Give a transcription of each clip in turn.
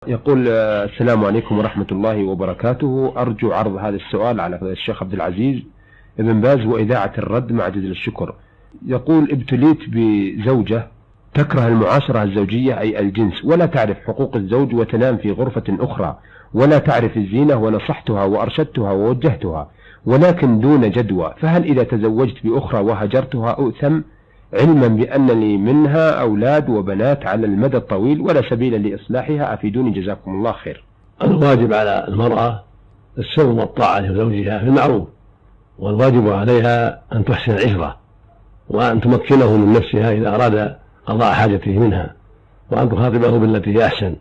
يقول السلام عليكم ورحمة الله وبركاته. أرجو عرض هذا السؤال على الشيخ عبد العزيز ابن باز وإذاعة الرد مع جزيل الشكر. يقول: ابتليت بزوجة تكره المعاشرة الزوجية أي الجنس، ولا تعرف حقوق الزوج، وتنام في غرفة أخرى، ولا تعرف الزينة، ونصحتها وأرشدتها ووجهتها ولكن دون جدوى، فهل إذا تزوجت بأخرى وهجرتها أؤثم، علما بأن لي منها أولاد وبنات على المدى الطويل ولا سبيل لإصلاحها؟ أفيدوني جزاكم الله خير. الواجب على المرأة السر والطاعة لزوجها في المعروف، والواجب عليها أن تحسن العشرة، وأن تمكنه من نفسها إذا أراد قضاء حاجته منها، وأن تخاطبه بالتي هي أحسن،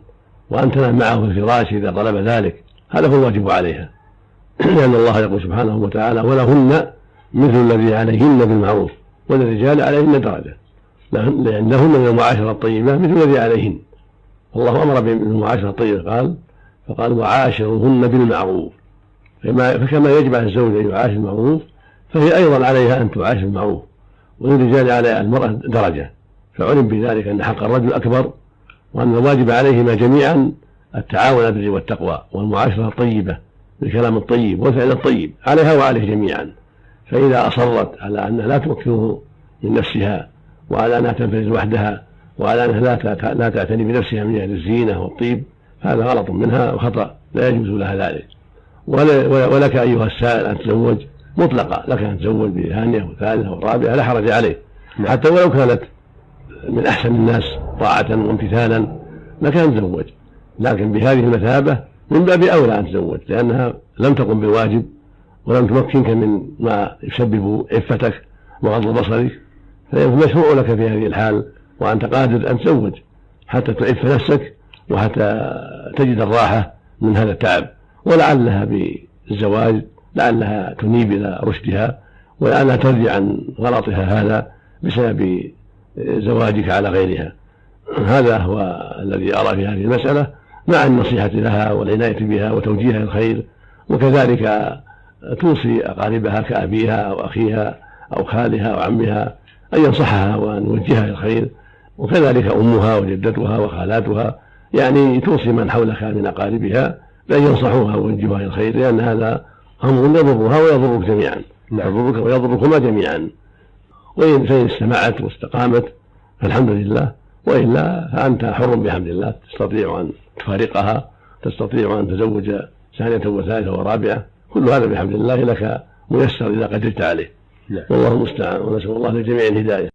وأن تنام معه في الفراش إذا طلب ذلك. هذا هو الواجب عليها، لأن الله يقول سبحانه وتعالى: ولهن مثل الذي عليهن بالمعروف وللرجال عليهن درجة، لهن من المعاشرة الطيبة مثل الذي عليهن. الله أمر بالمعاشرة الطيبة فقال: وعاشرهن بالمعروف. فكما يجب على الزوج أن يعاشر المعروف، فهي أيضا عليها أن تعاشر المعروف، وللرجال على المرأة درجة. فعلم بذلك أن حق الرجل أكبر، وأن الواجب عليهما جميعا التعاون على البر والتقوى والمعاشرة الطيبة بالكلام الطيب والفعل الطيب عليها وعليه جميعا. فإذا أصرت على أنها لا تمكنه من نفسها، وعلى أنها تنفرد وحدها، وعلى أنها لا تعتني بنفسها من أجل الزينة والطيب، هذا غلط منها وخطأ، لا يجوز لها ذلك. ولك أيها السائل أن تتزوج مطلقة، لك أن تتزوج بثانية وثالثة ورابعة، لا حرج عليه، حتى ولو كانت من أحسن الناس طاعة وامتثالا لك أن تتزوج، لكن بهذه المثابة من باب أولى أن تتزوج، لأنها لم تقم بالواجب ولم تمكنك من ما يسبب عفتك وغض بصرك، فمشروع لك في هذه الحال وأنت قادر أن تتزوج حتى تعف نفسك وحتى تجد الراحة من هذا التعب. ولعلها بالزواج لعلها تنيب إلى رشدها، ولعلها ترجع عن غلطها هذا بسبب زواجك على غيرها. هذا هو الذي أرى في هذه المسألة، مع النصيحة لها والعناية بها وتوجيهها الخير، وكذلك توصي أقاربها كأبيها أو أخيها أو خالها أو عمها أن ينصحها وأن يوجهها الخير، وكذلك أمها وجدتها وخالاتها، يعني توصي من حولك من أقاربها بأن ينصحوها ويوجهوها الخير، لأن هذا أمر يضرها ويضرك جميعا، يضرك ويضركما جميعا. فإن استمعت واستقامت فالحمد لله، وإلا فأنت حر بحمد الله، تستطيع أن تفارقها، تستطيع أن تزوج ثانية وثالثة ورابعة، كل هذا بحمد الله لك ميسر إذا قدرت عليه. والله المستعان، ونسأل الله للجميع الهداية.